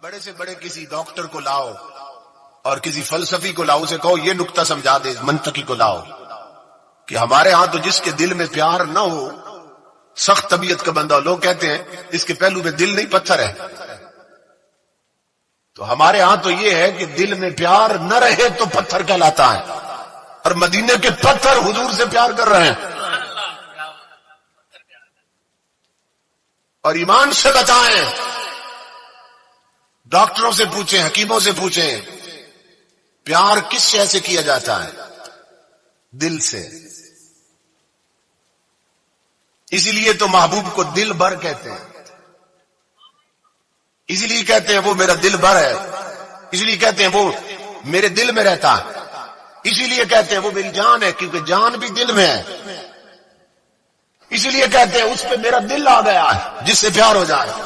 بڑے سے بڑے کسی ڈاکٹر کو لاؤ اور کسی فلسفی کو لاؤ، اسے کہو یہ نکتہ سمجھا دے، منطقی کو لاؤ کہ ہمارے ہاں تو جس کے دل میں پیار نہ ہو، سخت طبیعت کا بندہ، لوگ کہتے ہیں اس کے پہلو میں دل نہیں پتھر ہے، تو ہمارے ہاں تو یہ ہے کہ دل میں پیار نہ رہے تو پتھر کہلاتا ہے، اور مدینے کے پتھر حضور سے پیار کر رہے ہیں۔ اور ایمان سے بتائیں، ڈاکٹروں سے پوچھیں، حکیموں سے پوچھیں، پیار کس شے سے کیا جاتا ہے؟ دل سے۔ اسی لیے تو محبوب کو دل بھر کہتے ہیں، اسی لیے کہتے ہیں وہ میرا دل بھر ہے، اسی لیے کہتے ہیں وہ میرے دل میں رہتا ہے، اسی لیے کہتے ہیں وہ میری جان ہے، کیونکہ جان بھی دل میں ہے، اسی لیے کہتے ہیں اس پہ میرا دل آ گیا ہے جس سے پیار ہو جائے۔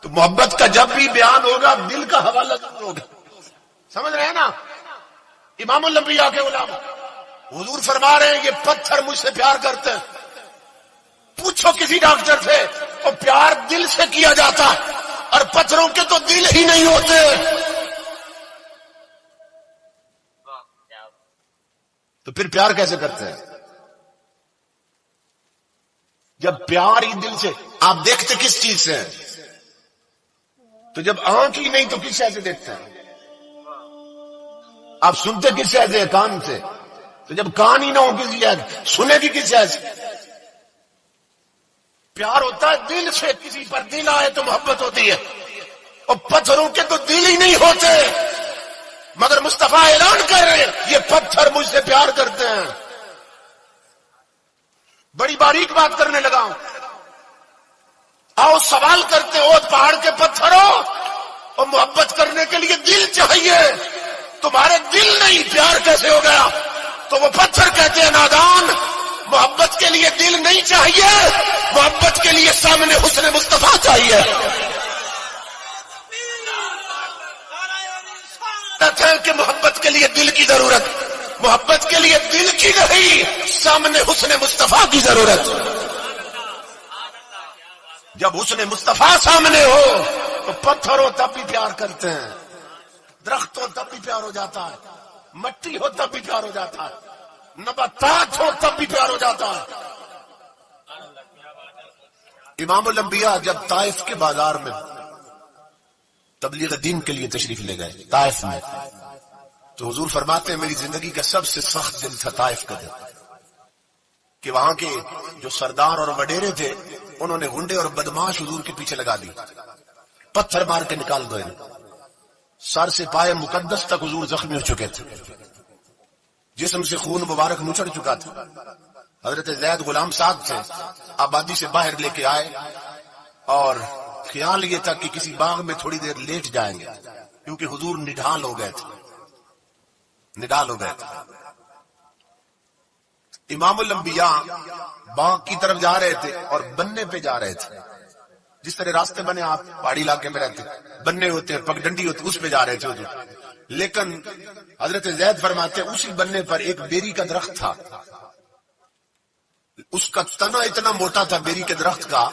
تو محبت کا جب بھی بیان ہوگا دل کا حوالہ ضرور ہوگا، سمجھ رہے ہیں نا؟ امام الانبیاء کے علماء حضور فرما رہے ہیں یہ پتھر مجھ سے پیار کرتے ہیں۔ پوچھو کسی ڈاکٹر سے، اور پیار دل سے کیا جاتا ہے، اور پتھروں کے تو دل ہی نہیں ہوتے، تو پھر پیار کیسے کرتے ہیں؟ جب پیار ہی دل سے، آپ دیکھتے کس چیز سے ہیں؟ تو جب آنکھ ہی نہیں تو کس شے سے دیکھتے ہیں؟ آپ سنتے کس شے سے؟ کان سے۔ تو جب کان ہی نہ ہو کسی شے سے، سنے گی کس شے سے؟ پیار ہوتا ہے دل سے، کسی پر دل آئے تو محبت ہوتی ہے، اور پتھروں کے تو دل ہی نہیں ہوتے، مگر مصطفیٰ اعلان کر رہے ہیں یہ پتھر مجھ سے پیار کرتے ہیں۔ بڑی باریک بات کرنے لگا ہوں، آؤ سوال کرتے ہو پہاڑ کے پتھروں، اور محبت کرنے کے لیے دل چاہیے، تمہارے دل نہیں، پیار کیسے ہو گیا؟ تو وہ پتھر کہتے ہیں نادان، محبت کے لیے دل نہیں چاہیے، محبت کے لیے سامنے حسن مصطفیٰ چاہیے۔ کہتے ہیں کہ محبت کے لیے دل کی ضرورت، محبت کے لیے دل کی نہیں، سامنے حسن مصطفیٰ کی ضرورت۔ جب حسن مصطفیٰ سامنے ہو تو پتھر ہو تب بھی پیار کرتے ہیں، درخت ہو تب بھی پیار ہو جاتا ہے، مٹی ہو تب بھی پیار ہو جاتا ہے، نباتات ہو تب بھی پیار ہو جاتا ہے۔ امام الانبیاء جب طائف کے بازار میں تبلیغ دین کے لیے تشریف لے گئے طائف میں، تو حضور فرماتے ہیں میری زندگی کا سب سے سخت دن تھا طائف کا دن، کہ وہاں کے جو سردار اور وڈیرے تھے انہوں نے گنڈے اور بدماش حضور کے پیچھے لگا دی، پتھر مار کے نکال دو، سر سے پائے مقدس تک حضور زخمی ہو چکے تھے، جسم سے خون مبارک نچڑ چکا تھا۔ حضرت زید غلام صاحب سے آبادی سے باہر لے کے آئے، اور خیال یہ تھا کہ کسی باغ میں تھوڑی دیر لیٹ جائیں گے، کیونکہ حضور نڈھال ہو گئے تھے، نڈال ہو گئے تھے۔ امام الانبیاء باغ کی طرف جا رہے تھے اور بننے پہ جا رہے تھے، جس طرح راستے بنے، آپ پہاڑی علاقے میں رہتے، بننے ہوتے ہیں، پگڈنڈی ہوتی، اس پہ جا رہے تھے حضور۔ لیکن حضرت زید فرماتے ہیں اسی بننے پر ایک بیری کا درخت تھا، اس کا تنا اتنا موٹا تھا بیری کے درخت کا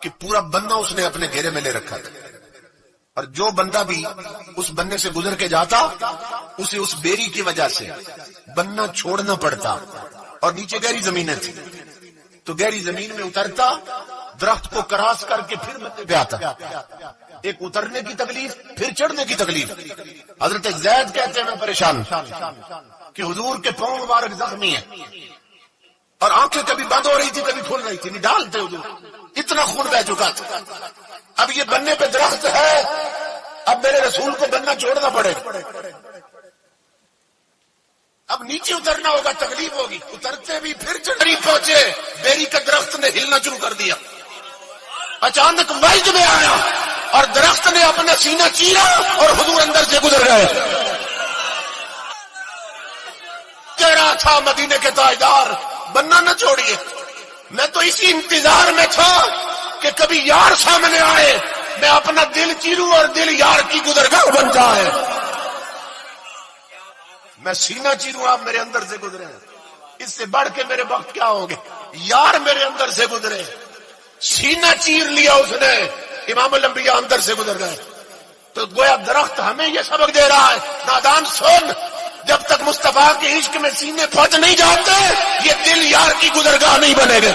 کہ پورا بننا اس نے اپنے گھیرے میں لے رکھا تھا، اور جو بندہ بھی اس بننے سے گزر کے جاتا اسے اس بیری کی وجہ سے بننا چھوڑنا پڑتا، اور نیچے گہری زمینیں تھی تو گہری زمین میں اترتا، درخت کو کراس کر کے پھر بننے پہ آتا، ایک اترنے کی تکلیف پھر چڑھنے کی تکلیف۔ حضرت زید کہتے ہیں میں پریشان کہ حضور کے پاؤں مبارک زخمی ہیں، اور آنکھیں کبھی بند ہو رہی تھی کبھی کھل رہی تھی، نڈال تھے حضور، اتنا خون بہ چکا تھا۔ اب یہ بننے پہ درخت ہے، اب میرے رسول کو بننا چھوڑنا پڑے، اب نیچے اترنا ہوگا، تکلیف ہوگی، اترتے بھی پھر چڑھی پہنچے، بیری کا درخت نے ہلنا شروع کر دیا، اچانک وجد میں آیا اور درخت نے اپنا سینہ چیرا اور حضور اندر سے گزر گئے۔ کہہ رہا تھا مدینے کے تاجدار بننا نہ چھوڑیے، میں تو اسی انتظار میں تھا کہ کبھی یار سامنے آئے، میں اپنا دل چیروں اور دل یار کی گزرگاہ بن جائے، میں سینہ چیروں آپ میرے اندر سے گزرے، اس سے بڑھ کے میرے وقت کیا ہوگے؟ یار میرے اندر سے گزرے، سینہ چیر لیا اس نے، امام الانبیاء اندر سے گزر گئے۔ تو گویا درخت ہمیں یہ سبق دے رہا ہے، نادان سن، جب تک مصطفیٰ کے عشق میں سینے پھٹ نہیں جاتے یہ دل یار کی گزرگاہ نہیں بنے گا۔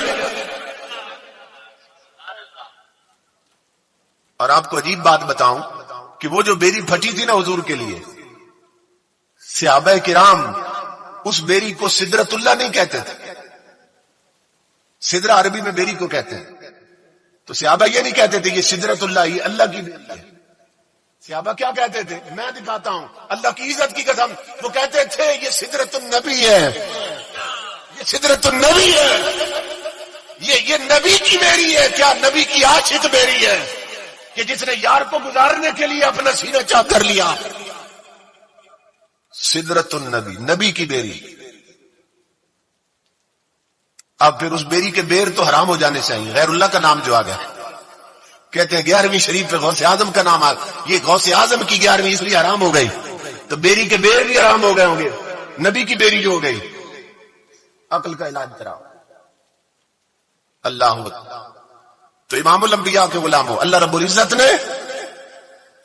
اور آپ کو عجیب بات بتاؤں کہ وہ جو بیری پھٹی تھی نا حضور کے لیے، صحابہ کرام اس بیری کو سدرت اللہ نہیں کہتے تھے، سدرہ عربی میں بیری کو کہتے ہیں، تو صحابہ یہ نہیں کہتے تھے یہ سدرت اللہ، یہ اللہ کی بیری ہے۔ صحابہ کیا کہتے تھے؟ میں دکھاتا ہوں اللہ کی عزت کی قسم، وہ کہتے تھے یہ سدرت النبی ہے، یہ سدرت النبی ہے، یہ نبی کی بیری ہے۔ کیا نبی کی عاشق بیری ہے کہ جس نے یار کو گزارنے کے لیے اپنا سینہ چاک کر لیا۔ سدرت النبی، نبی کی بیری۔ اب پھر اس بیری کے بیر تو حرام ہو جانے چاہیے، غیر اللہ کا نام جو آ گیا، کہتے ہیں 11ویں شریف پہ غوث اعظم کا نام آ گیا، یہ غوث اعظم کی 11ویں اس لیے حرام ہو گئی، تو بیری کے بیر بھی حرام ہو گئے ہوں گے، نبی کی بیری جو ہو گئی۔ عقل کا علاج کراؤ۔ اللہ تو امام الانبیاء کے غلام ہو، اللہ رب العزت نے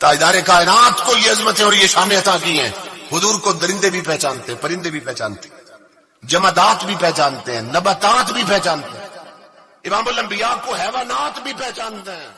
تاجدار کائنات کو یہ عظمتیں اور یہ شانیں عطا کی ہیں۔ حضور کو درندے بھی پہچانتے ہیں، پرندے بھی پہچانتے ہیں، جمادات بھی پہچانتے ہیں، نباتات بھی پہچانتے ہیں، امام الانبیاء کو حیوانات بھی پہچانتے ہیں۔